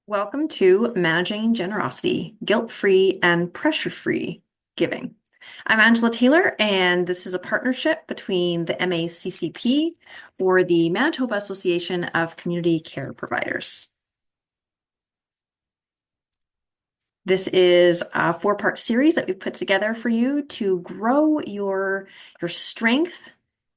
Welcome to Managing Generosity, Guilt-Free and Pressure-Free Giving. I'm Angela Taylor, and this is a partnership between the MACCP, or the Manitoba Association of Community Care Providers. This is a four-part series that we've put together for you to grow your strength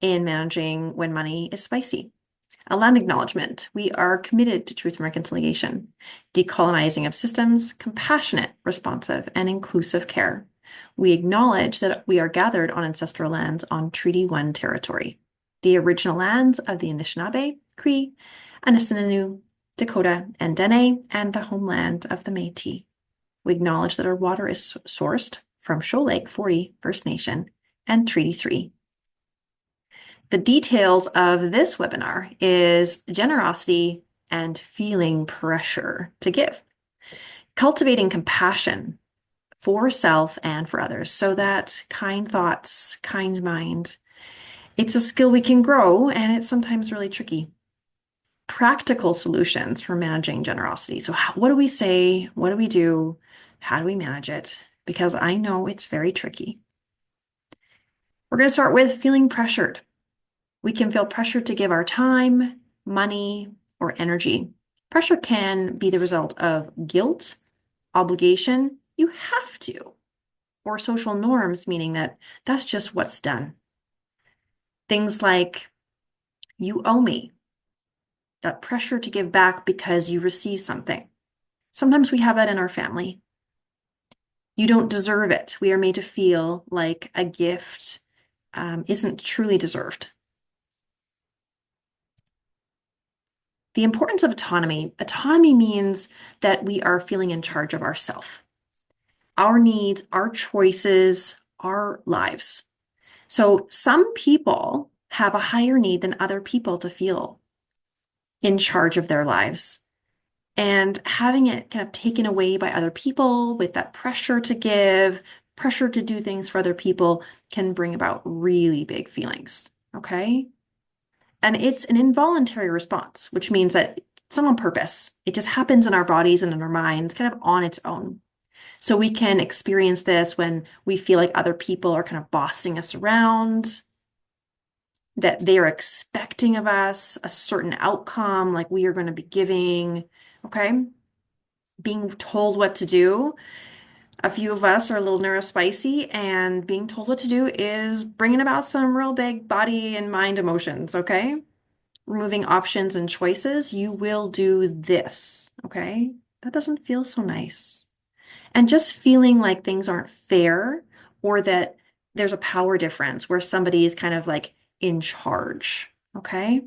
in managing when money is spicy. A land acknowledgement. We are committed to truth and reconciliation, decolonizing of systems, compassionate, responsive, and inclusive care. We acknowledge that we are gathered on ancestral lands on Treaty 1 territory, the original lands of the Anishinaabe, Cree, Anishinaabe, Dakota, and Dene, and the homeland of the Métis. We acknowledge that our water is sourced from Shoal Lake 40 First Nation and Treaty 3. The details of this webinar is generosity and feeling pressure to give. Cultivating compassion for self and for others so that kind thoughts, kind mind, it's a skill we can grow, and it's sometimes really tricky. Practical solutions for managing generosity. So what do we say? What do we do? How do we manage it? Because I know it's very tricky. We're going to start with feeling pressured. We can feel pressured to give our time, money, or energy. Pressure can be the result of guilt, obligation, you have to, or social norms, meaning that that's just what's done. Things like, you owe me, that pressure to give back because you receive something. Sometimes we have that in our family. You don't deserve it. We are made to feel like a gift isn't truly deserved. The importance of autonomy. Autonomy means that we are feeling in charge of ourselves, our needs, our choices, our lives. So some people have a higher need than other people to feel in charge of their lives. And having it kind of taken away by other people with that pressure to give, pressure to do things for other people can bring about really big feelings, okay? And it's an involuntary response, which means that it's not on purpose. It just happens in our bodies and in our minds kind of on its own. So we can experience this when we feel like other people are kind of bossing us around, that they are expecting of us a certain outcome, like we are going to be giving, okay? Being told what to do. A few of us are a little neurospicy, and being told what to do is bringing about some real big body and mind emotions, okay? Removing options and choices, you will do this, okay? That doesn't feel so nice. And just feeling like things aren't fair, or that there's a power difference where somebody is kind of like in charge, okay?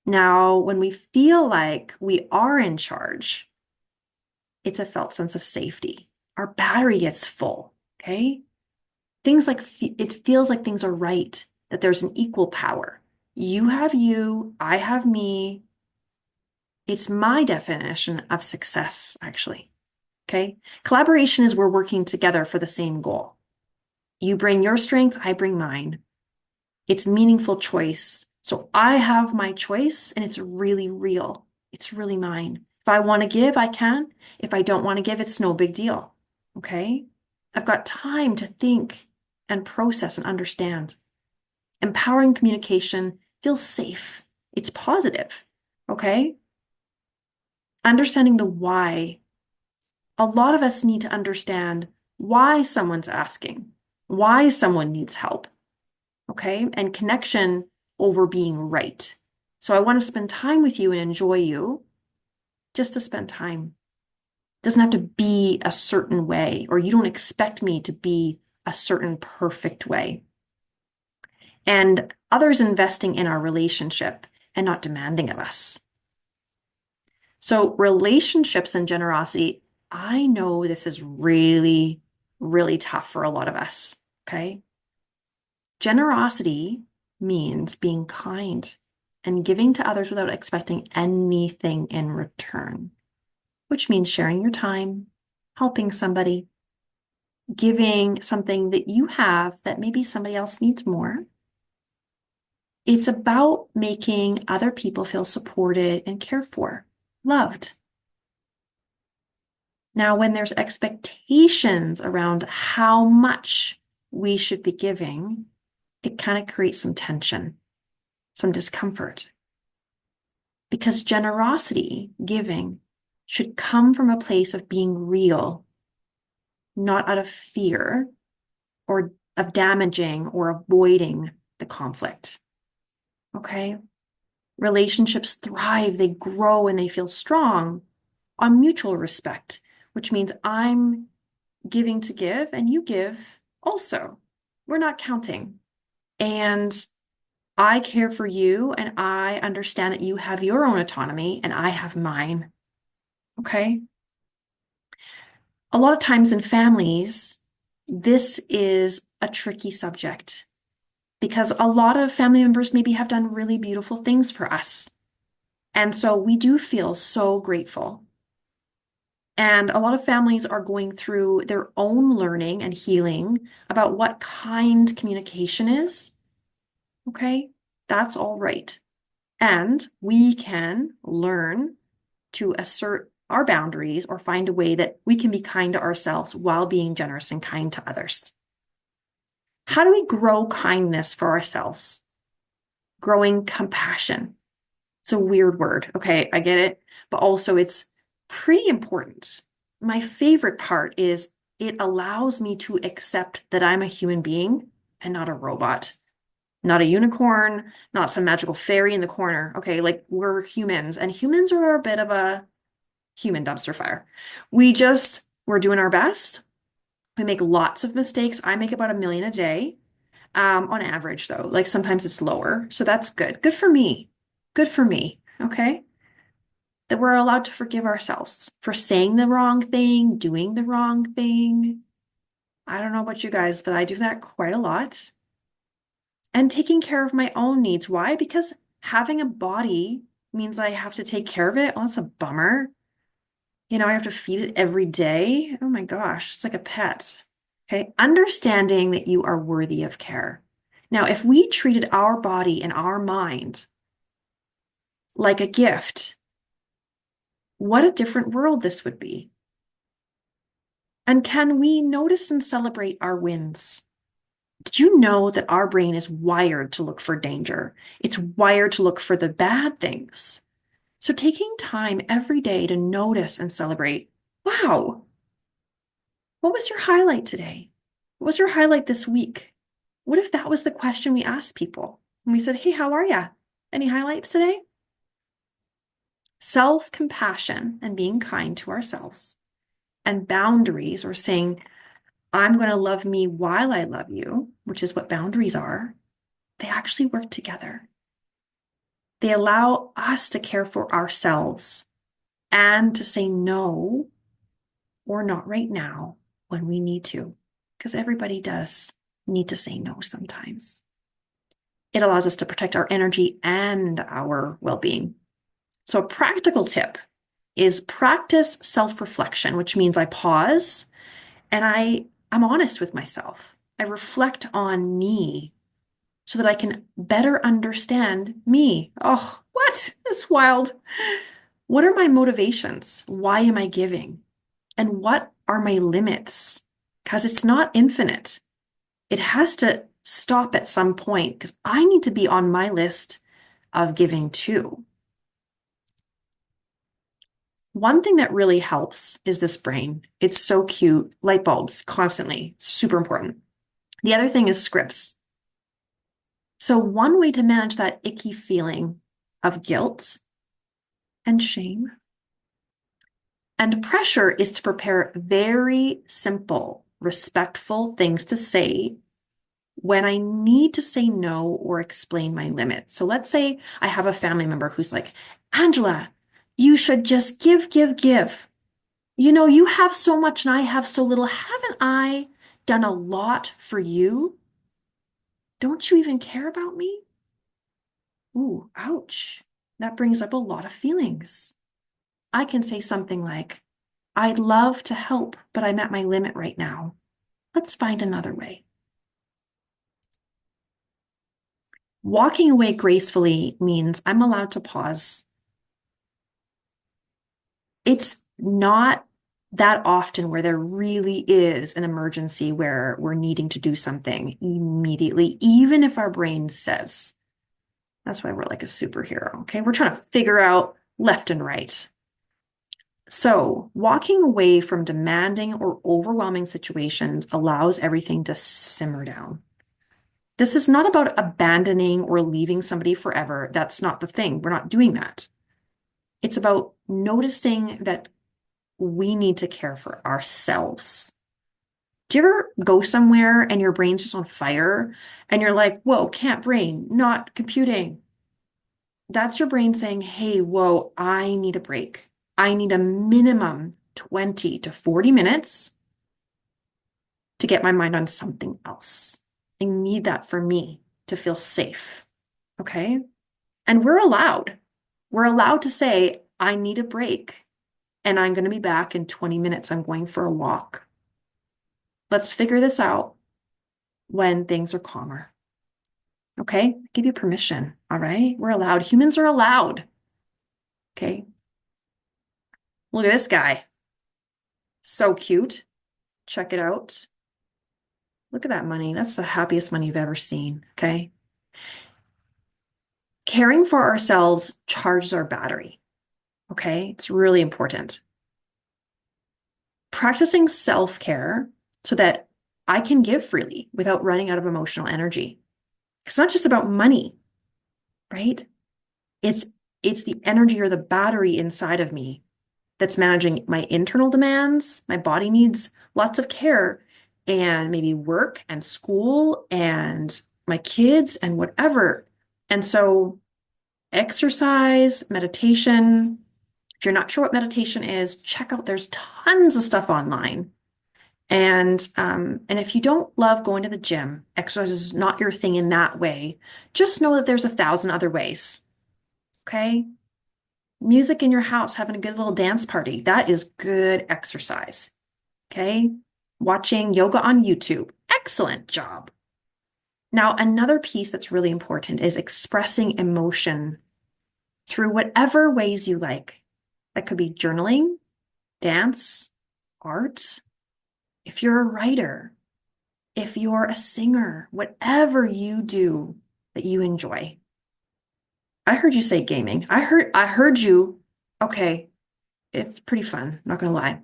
Now, when we feel like we are in charge, it's a felt sense of safety. Our battery gets full, okay? Things like it feels like things are right, that there's an equal power. You have you, I have me. It's my definition of success, actually. Okay? Collaboration is we're working together for the same goal. You bring your strengths, I bring mine. It's meaningful choice. So I have my choice, and it's really real. It's really mine. If I want to give, I can. If I don't want to give, it's no big deal. Okay? I've got time to think and process and understand. Empowering communication feels safe. It's positive. Okay? Understanding the why. A lot of us need to understand why someone's asking, why someone needs help. Okay? And connection over being right. So I want to spend time with you and enjoy you just to spend time. It doesn't have to be a certain way, or you don't expect me to be a certain perfect way. And others investing in our relationship and not demanding of us. So relationships and generosity, I know this is really, really tough for a lot of us, okay? Generosity means being kind and giving to others without expecting anything in return, which means sharing your time, helping somebody, giving something that you have that maybe somebody else needs more. It's about making other people feel supported and cared for, loved. Now, when there's expectations around how much we should be giving, it kind of creates some tension, some discomfort. Because generosity, giving, should come from a place of being real, not out of fear or of damaging or avoiding the conflict. Okay? Relationships thrive, they grow, and they feel strong on mutual respect, which means I'm giving to give and you give also. We're not counting. And I care for you and I understand that you have your own autonomy and I have mine. Okay? A lot of times in families, this is a tricky subject because a lot of family members maybe have done really beautiful things for us. And so we do feel so grateful. And a lot of families are going through their own learning and healing about what kind communication is. Okay, that's all right. And we can learn to assert our boundaries or find a way that we can be kind to ourselves while being generous and kind to others. How do we grow kindness for ourselves? Growing compassion. It's a weird word. Okay, I get it. But also, it's pretty important. My favorite part is it allows me to accept that I'm a human being and not a robot, not a unicorn, not some magical fairy in the corner. Okay, like we're humans, and humans are a bit of a human dumpster fire. We're doing our best. We make lots of mistakes. I make about 1 million a day, on average, though. Like sometimes it's lower. So that's good. Good for me. Good for me. Okay. That we're allowed to forgive ourselves for saying the wrong thing, doing the wrong thing. I don't know about you guys, but I do that quite a lot. And taking care of my own needs. Why? Because having a body means I have to take care of it. Oh, that's a bummer. I have to feed it every day. Oh my gosh, it's like a pet. Okay. Understanding that you are worthy of care. Now, if we treated our body and our mind like a gift, what a different world this would be. And can we notice and celebrate our wins? Did you know that our brain is wired to look for danger? It's wired to look for the bad things. So taking time every day to notice and celebrate, wow, what was your highlight today? What was your highlight this week? What if that was the question we asked people? And we said, hey, how are you? Any highlights today? Self-compassion and being kind to ourselves and boundaries or saying, I'm going to love me while I love you, which is what boundaries are. They actually work together. They allow us to care for ourselves and to say no or not right now when we need to, because everybody does need to say no sometimes. It allows us to protect our energy and our well-being. So a practical tip is practice self-reflection, which means I pause and I'm honest with myself. I reflect on me so that I can better understand me. Oh, what? That's wild. What are my motivations? Why am I giving? And what are my limits? Because it's not infinite. It has to stop at some point because I need to be on my list of giving too. One thing that really helps is this brain. It's so cute. Light bulbs constantly, super important. The other thing is scripts. So one way to manage that icky feeling of guilt and shame and pressure is to prepare very simple, respectful things to say when I need to say no or explain my limit. So let's say I have a family member who's like, Angela, you should just give, give, give. You have so much and I have so little. Haven't I done a lot for you? Don't you even care about me? Ooh, ouch. That brings up a lot of feelings. I can say something like, I'd love to help, but I'm at my limit right now. Let's find another way. Walking away gracefully means I'm allowed to pause. It's not that often where there really is an emergency where we're needing to do something immediately, even if our brain says. That's why we're like a superhero, okay? We're trying to figure out left and right. So, walking away from demanding or overwhelming situations allows everything to simmer down. This is not about abandoning or leaving somebody forever. That's not the thing. We're not doing that. It's about noticing that we need to care for ourselves. Do you ever go somewhere and your brain's just on fire and you're like, whoa, can't brain, not computing? That's your brain saying, hey, whoa, I need a break. I need a minimum 20 to 40 minutes to get my mind on something else. I need that for me to feel safe. Okay. And we're allowed. We're allowed to say, I need a break and I'm going to be back in 20 minutes. I'm going for a walk. Let's figure this out when things are calmer. Okay. Give you permission. All right. We're allowed. Humans are allowed. Okay. Look at this guy. So cute. Check it out. Look at that money. That's the happiest money you've ever seen. Okay. Caring for ourselves charges our battery. Okay. It's really important. Practicing self-care so that I can give freely without running out of emotional energy. It's not just about money, right? It's it's the energy or the battery inside of me that's managing my internal demands. My body needs lots of care and maybe work and school and my kids and whatever. And so exercise, meditation, if you're not sure what meditation is, check out, there's tons of stuff online. And if you don't love going to the gym, exercise is not your thing in that way. Just know that there's 1,000 other ways. Okay? Music in your house, having a good little dance party, that is good exercise. Okay? Watching yoga on YouTube, excellent job. Now, another piece that's really important is expressing emotion through whatever ways you like. That could be journaling, dance, art. If you're a writer, if you're a singer, whatever you do that you enjoy. I heard you say gaming. I heard you. Okay, it's pretty fun, not gonna lie.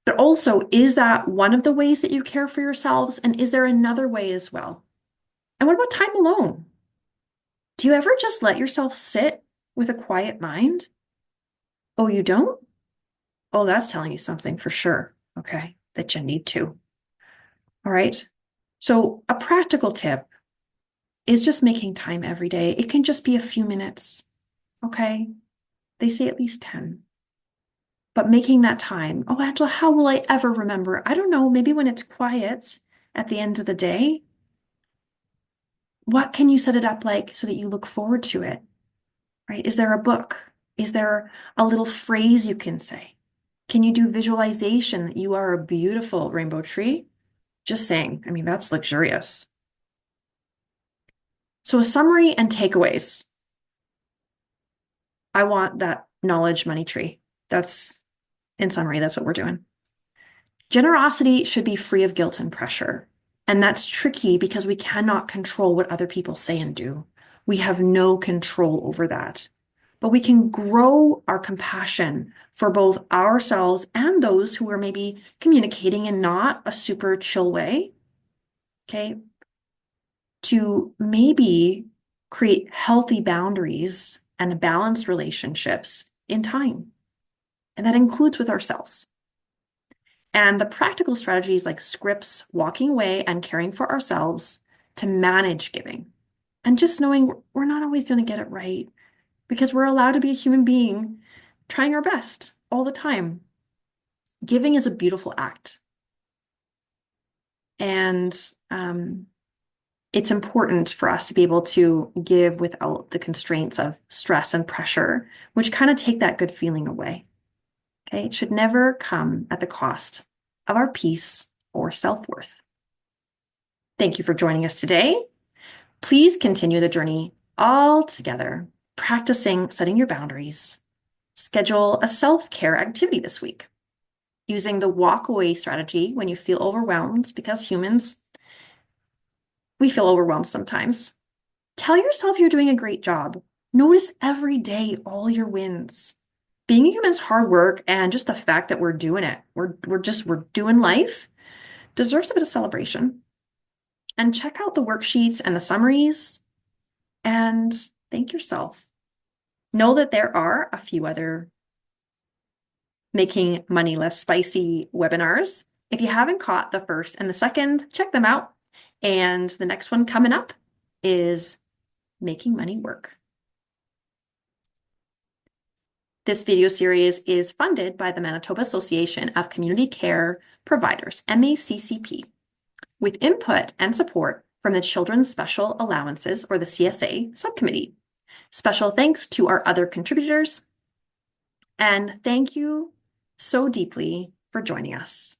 But also, is that one of the ways that you care for yourselves? And is there another way as well? And what about time alone? Do you ever just let yourself sit with a quiet mind? Oh, you don't? Oh, that's telling you something for sure. Okay, that you need to. All right. So, a practical tip is just making time every day. It can just be a few minutes. Okay. They say at least 10. But making that time, oh, Angela, how will I ever remember? I don't know, maybe when it's quiet at the end of the day. What can you set it up like so that you look forward to it? Right? Is there a book? Is there a little phrase you can say? Can you do visualization that you are a beautiful rainbow tree? Just saying. I mean, that's luxurious. So, a summary and takeaways. I want that knowledge money tree. That's, in summary, that's what we're doing. Generosity should be free of guilt and pressure. And that's tricky because we cannot control what other people say and do. We have no control over that. But we can grow our compassion for both ourselves and those who are maybe communicating in not a super chill way. Okay. To maybe create healthy boundaries and balanced relationships in time. And that includes with ourselves. And the practical strategies like scripts, walking away, and caring for ourselves to manage giving. And just knowing we're not always going to get it right because we're allowed to be a human being trying our best all the time. Giving is a beautiful act. And it's important for us to be able to give without the constraints of stress and pressure, which kind of take that good feeling away. Okay, it should never come at the cost of our peace or self-worth. Thank you for joining us today. Please continue the journey all together, practicing setting your boundaries. Schedule a self-care activity this week. using the walk away strategy when you feel overwhelmed, because humans, we feel overwhelmed sometimes. Tell yourself you're doing a great job. Notice every day all your wins. Being a human's hard work and just the fact that we're doing it, we're doing life deserves a bit of celebration. And check out the worksheets and the summaries and thank yourself. Know that there are a few other Making Money Less Spicy webinars. If you haven't caught the first and the second, check them out. And the next one coming up is Making Money Work. This video series is funded by the Manitoba Association of Community Care Providers, MACCP, with input and support from the Children's Special Allowances, or the CSA, subcommittee. Special thanks to our other contributors, and thank you so deeply for joining us.